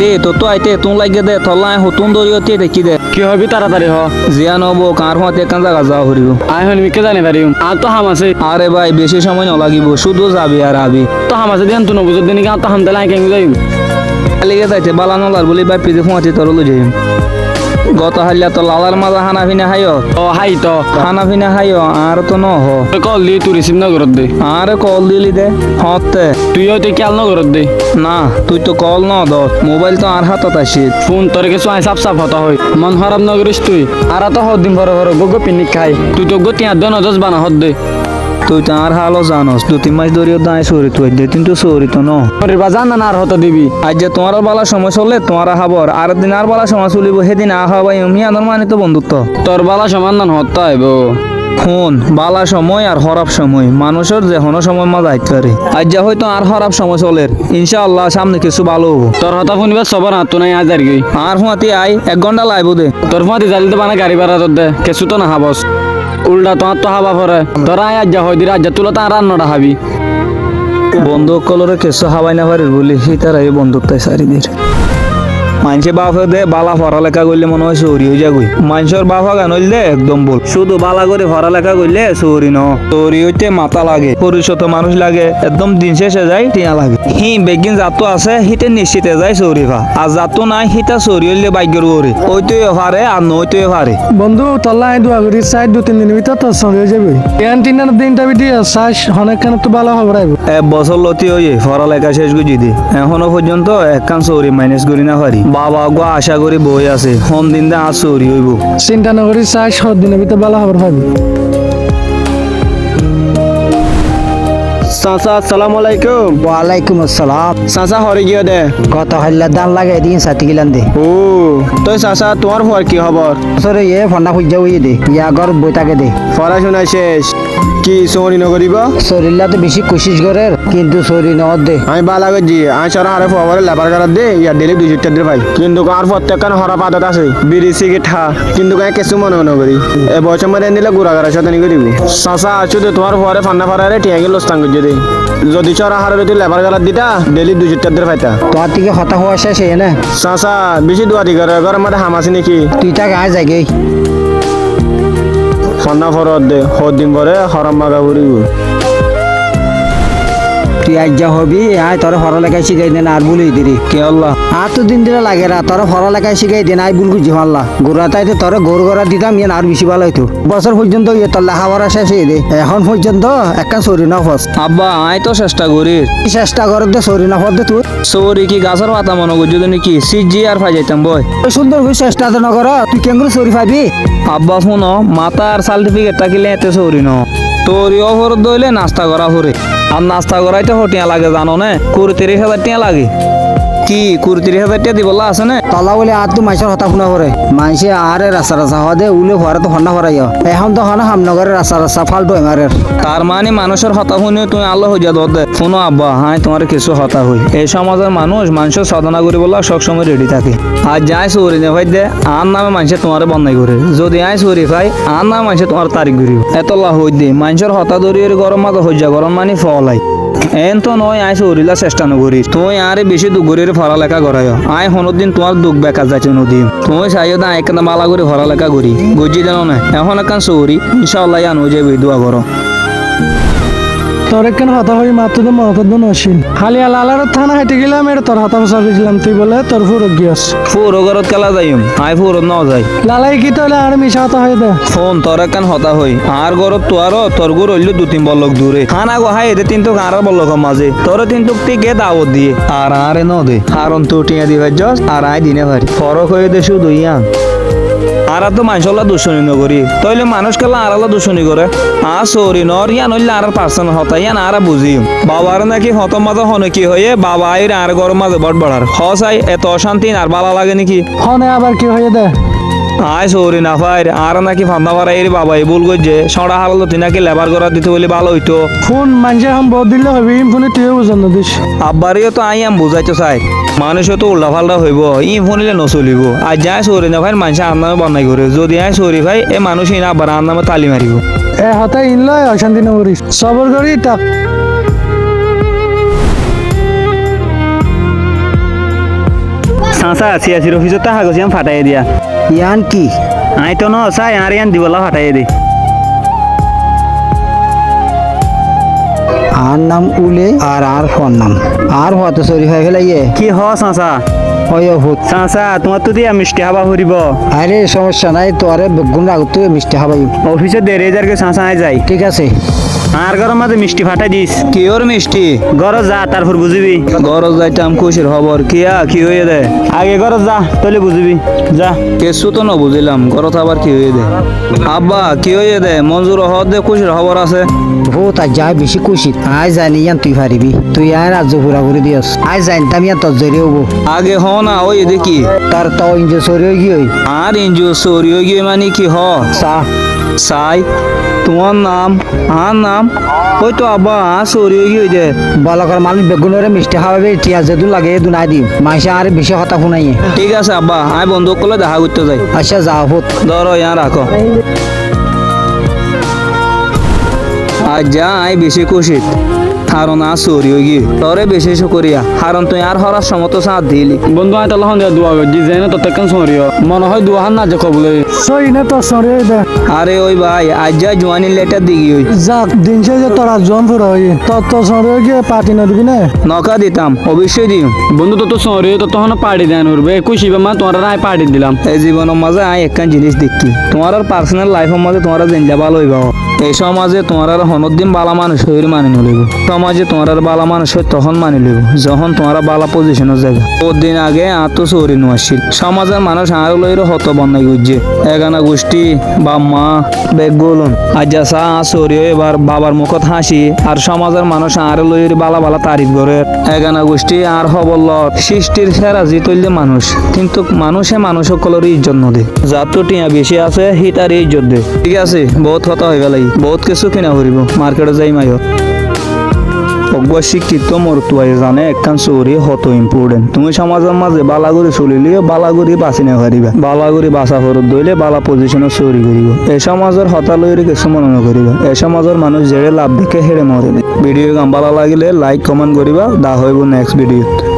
কিরে তো তো আইতে তুন লাগে দে তলাই হতুন দরিয়তে দেখি দে কি হবি তাড়াতাড়ি হ জিয়া নবো কার হাতে কান জায়গা যাওয়া হরিব আই হন মিকে জানি পারিম আর তো হাম আছে আরে ভাই বেশি সময় ন লাগিব শুধু যাবি আর আবি তো হাম আছে দেন তো নবুজত দিন কি তো হাম তালাই কেন যাইম লিগে যাইতে বালা নলার বলি ভাই পিতে ফুঁয়াতে তোর লই যাইম গত হাল্লা তো লালার মাজা হানা ফিনা হাইও ও হাই তো হানা ফিনা হাইও আর তো ন হ কল দি তুই রিসিভ না করত দে আর কল দিলি দে হতে তুই হয়তো খেয়াল না করত দে না তুই তো কল ন দত মোবাইল তো আর হাতত আসিত ফোন তোর কিছু আই সাপ সাপ হতা হয় মন খারাপ না করিস তুই আর তো হদ দিন ভরে ভরে গো পিনিক খাই তুই তো গতি আর দন দস বানা হদ দে তুই তো আর হালো জানস 2-3 মাস ধরিও দায় সরি তুই দে কিন্তু সরি তো ন তোর বাজান না আর হতা দিবি আজ যে তোমার বালা সময় চললে তোমার হাবর আর দিন আর বালা সময় চলিব সেদিন আহা ভাই মিয়ানোর মানে তো বন্ধুত্ব তোর বালা সমান না হতা আইব শুন বালা সময় আর খারাপ সময় মানুষের যে কোনো সময় মজা আইতে পারে আজ যা হয়তো আর খারাপ সময় চলে ইনশাআল্লাহ সামনে কিছু ভালো হবো তোর হতা শুনিবার সবার হাত নাই আজ আর কি আর হুঁয়াতি আই 1 ঘন্টা লাইব দে তোর ফাঁতি জালিতে বানা গাড়ি ভাড়া তোর দে কেসু তো না হাবস উল্টা তোমার তো হাবা পরে তোরা আজ যা হয় দি রাজ্য তুলো তো আর রান্নাটা হাবি বন্ধু কলরে কেসো হাবাই না পারে বলি সীতার এই বন্ধুত্বাই সারিদের মানুষে বাপ দে বালা পড়ালেখা করলে মনে হয় চৌরি হয়ে যাবই মানুষের বাপ গান হইল দে একদম বল শুধু বালা করে পড়ালেখা করলে চৌরি ন চৌরি হইতে মাথা লাগে পরিশত মানুষ লাগে একদম দিন শেষে যায় টিয়া লাগে বেগিন জাতো আছে হিতে নিশ্চিতে যায় চৌরি ভা আর জাতো নাই হিতা চৌরি হইলে ভাগ্যের ওরে ওইটোই পারে আর নইটোই পারে বন্ধু তল্লাই দোয়া করি সাইড 2-3 দিনের ভিতর তোর সঙ্গে হয়ে যাবে কেন 3 দিনটা বিটি সাইজ অনেক কেন তো ভালো হবে রাইব 1 বছর লতি হয়ে পড়ালেখা শেষ গুজি দি এখনো পর্যন্ত একখান চৌরি মাইনাস করি না পারি বাবা গো আশা করি বই আছে হন দিন দা আর চৌরি হইব চিন্তা না করি সাইজ 7 দিনের ভিতর ভালো হবে ভাবি চাচা আসসালামু আলাইকুম ওয়ালাইকুম আসসালাম চাচা হরে গিয়ে দে কত হাল্লা দান লাগাই দিন সাথে গিলান দে ও তুই চাচা তোমার হওয়ার কি খবর সরে এ ফন্ডা খুঁজা হইয়ে দে ইয়া ঘর বইটাকে দে পড়াশোনা শেষ কি চৌরি নকরিব শরীরটা তো বেশি কোশিশ করে কিন্তু শরীর নদ দে আমি বালা করছি আমি সারা হারে ফোয়ারে লেবার করার দে ইয়ার ডেলি 200 টাকা পাই কিন্তু আর প্রত্যেকখান হরা পাদত আছে বিড়ি সিগারেট খা কিন্তু কাই কিছু মনে মনে করি এ বছর মধ্যে নিলে গুড়া করার সাথে নি করিব চাচা আছো তো তোমার ফোয়ারে ফান্না ফারারে টিয়াগে লোস্তান করছে দে যদি সারা হারে যদি লেবার করার দিতা ডেলি 200 টাকা পাইতা তোর থেকে হতা হওয়া শেষ হয়ে না চাচা বেশি দোয়া দি করে ঘরের মধ্যে হাম আছে নাকি তুই তাকে আয় যাগে ফান্না ফরত দে দিন পরে হরাম মাগা করিব তুই আজ যা হবি আয় তোর পড়ালেখায় শিখাই দেন আর বলি দিদি কে আল্লাহ আর তো দিন দিনে লাগে রা তোর পড়ালেখায় শিখাই দেন আই বুল গুজি মাল্লা গোড়া তাইতে তোর গরু গড়া দিতাম ইয়ান আর বেশি ভালো হইতো বছর পর্যন্ত ইয়ে তোর লেখাপড়া শেষ হয়ে দে এখন পর্যন্ত একটা চরি না ফস আব্বা আই তো চেষ্টা করি চেষ্টা করক দে চরি না ফস দে তুই চৌরি কি গাছের পাতা মনে করছি নাকি সিজি আর ফাই যাইতাম বই তুই সুন্দর করে চেষ্টা তো নকর তুই কেঙ্গুলো চরি পাবি আব্বা শুনো মাতা আর সার্টিফিকেট থাকিলে এতে চৌরি ন তোরই অফরত দইলে নাস্তা করা হরে আর নাস্তা করাইতে হটিয়া লাগে জানো না 30,000 টাকা লাগে কি 30,000 টাকা দিবলা আছে না তলা বলে আর তো মাইসের হতা শুনা করে মাইসে আরে রাস্তা রাস্তা হওয়া দে উলে হওয়ার তো হন্না হরাই এখন তো হন হামনগরের রাস্তা রাস্তা ফালতু এমারের তার মানে মানুষের হতা শুনে তুমি আল্লাহ হইয়া দে শুনো আব্বা হাই তোমার কিছু হতা হই এই সমাজের মানুষের সাধনা করি বলা সবসময় রেডি থাকে আর যাই চৌরি নে ভাই দে আর নামে মানুষে তোমার বন্ধাই করে যদি আই চৌরি পাই আর নামে মানুষে তোমার তারিখ ঘুরিব এতলা হই দে মানুষের হতা দরিয়ে গরম মাঝে হইয়া গরম মানে ফলাই এন তো নয় আই চৌরিলা চেষ্টা নকরি তুই আরে বেশি দুগুরির পড়ালেখা করাই আই হনদিন তোমার দুঃখ বেকার যাচ্ছে নদী তুমি চাইও না একখানা মালা করে পড়ালেখা করি বুঝি দেন না এখন একখান চৌরি ইনশাআল্লাহ আনো যাবে দোয়া করো তোর কেন হতা হই মাত্র তো মহতদ নসিন খালি আলালার থানা হেঁটে গেলাম এটা তোর হাতা বসা গেছিলাম তুই বলে তোর ফুরক গিয়াস ফুরো ঘরত কেলা যাইম আই ফুরত ন যাই লালাই কি তাহলে আর মিশা হতা হয়ে দে ফোন তোর একখান হতা হই আর ঘরত তোয়ারও তোর গুর হইল 2-3 বলক দূরে খানা গো হাই এদের কিন্তু আর বলক মাঝে তোর কিন্তু টিকে দাওয়াত দিয়ে আর আরে ন দে কারণ তো টিয়া দিবার জস আর আই দিনে পারি ফরক হয়ে দে শুধু ইয়া আর তো মানুষলা দূষণী নকরি তইলে মানুষ কেলা আরালা দূষণী করে সরি নর ইয়ান হইলে আর পার্সন হতা ইয়ান আর বুঝি বাবার নাকি হত মাঝে হনে কি হয়ে বাবা আইর আর গরম মাঝে বট বড়ার হসাই এত অশান্তি আর ভালো লাগে নাকি হনে আবার কি হয়ে দে আয় সৌরি না ফাইর আর নাকি ফান্দা পারা এর বাবাই ভুল করছে সড়া হারালো তুই নাকি লেবার করা দিতে বলে ভালো হইতো ফোন মানুষের এখন বহুত দিলে হবে ইম ফোনে তুইও বুঝান না দিস আব্বারিও তো আই আম বুঝাইতো চাই মানুষও তো উল্টা ফাল্টা হইব ই ফোনিলে নচলিব আর যাই সৌরি না ভাই মানুষ আর নামে বন্যাই করে যদি আয় সৌরি ভাই এ মানুষ না আবার আর নামে তালি মারিব এ হতা ইনলয় অশান্তি না করিস সবর করি টাক চাচা সিয়াসির অফিসত টাকা গেছি আমি ফাটাই দিয়া ইয়ান কি আই তো ন চাই আর ইয়ান দিবলা ফাটাই দে আর নাম উলে আর ফোন নাম আর হতে চুরি হয়ে ফেলাইয়ে কি হ চাচা ওই ভূত চাচা তোমার তো দিয়া মিষ্টি হাবা ফুরিব আরে সমস্যা নাই তোরে বেগুন রাখ তুই মিষ্টি খাবাই অফিসে দেড় হাজার কে চাচা আই যাই ঠিক আছে আর ঘরের মাঝে মিষ্টি ফাটাই দিস কি ওর মিষ্টি ঘর যা তারপর বুঝবি গরজ যাইতাম খুশির খবর কি হয়ে দে আগে ঘর যা তাহলে বুঝবি যা কিছু তো ন বুঝিলাম গরত আবার কি হয়ে দে আব্বা কি হয়ে দে মঞ্জুর হদ দে খুশির খবর আছে ভূত আর যা বেশি খুশি আজ জানি ইয়ান তুই পারিবি তুই আর রাজ্য পুরা করে দিয়স আজ জানতাম ইয়ান তোর জরি হবো আগে হ না ওই দেখি তার তো ইঞ্জে চুরি হয়ে গিয়ে আর ইঞ্জু চোরি হয়ে গিয়ে মানে কি হ চা সাই তোমার নাম আর নাম ওই তো আব্বা চোরি হয়ে গিয়ে দে বলকর মানুষ বেগুনের মিষ্টি খাওয়াবে টিয়া যেদু লাগে দুনাই দিম মাইসে আর বেশি কথা শুনাইয়ে ঠিক আছে আব্বা আমি বন্ধু করলে দেখা করতে যাই আচ্ছা যাও ভূত ধরো ইয়ার রাখো আজ যা আই বেশি খুশি কারণ আর চোরি হয়ে গিয়ে তোরে বেশি শুকরিয়া কারণ তুই আর হরার সমত সাথ দিলি বন্ধু আই তাহলে সন্ধ্যা দোয়া করছি যাই না তোর কেন সরিও মনে হয় দোয়া না যে কবলে সই না তোর সরি দে আরে ওই ভাই আজ যা জোয়ানি লেটার দিগি ওই যাক দিন শেষে তোরা জন পুরা হই তোর সরি গিয়ে পার্টি না দিবি না নকা দিতাম অবশ্যই দিম বন্ধু তো সরি তো তখন পার্টি দেন উঠবে খুশি মা তোমার আই পার্টি দিলাম এই জীবনের মাঝে আই একখান জিনিস দেখি তোমার আর পার্সোনাল লাইফের মাঝে তোমার জিনজা ভালো হইবা এই সমাজে তোমার আর হনদিন বালা মানুষ হয়ে মানি নলিব সমাজে তোমার আর বালা মানুষ হয় তখন মানি লইব যখন তোমার বালা পজিশনে যাবে দিন আগে আর তো চৌরি নোয়াছিল সমাজের মানুষ আর লইর হত বন্যাই গুজছে এগানা গোষ্ঠী বা মা বেগ গোলন আজ যা চা চৌরি এবার বাবার মুখত হাসি আর সমাজের মানুষ আর লইর বালা বালা তারিফ করে এগানা গোষ্ঠী আর হবল সৃষ্টির সেরা জি তৈলে মানুষ কিন্তু মানুষ সকলের ইজ্জত নদে যার তো টিয়া বেশি আছে হি তার ইজ্জত দে ঠিক আছে বহুত হতা হয়ে গেল বহুত কিছু কিনা করিব মার্কেটে যাই মাইও শিক্ষিত মরতুয়াই জানে একখান চৌরি হত ইম্পর্টেন্ট তুমি সমাজের মাঝে বালাগুড়ি চলিলে বালাগুড়ি বাঁচি না পারিবা বালাগুড়ি বাঁচা ফরত দইলে বালা পজিশনে চৌরি করিব এই সমাজের হতা লইরে কিছু মনে নকরিবা এই সমাজের মানুষ যেড়ে লাভ দেখে হেড়ে মরে ভিডিও গাম ভালো লাগিলে লাইক কমেন্ট করিবা দা হইব নেক্সট ভিডিও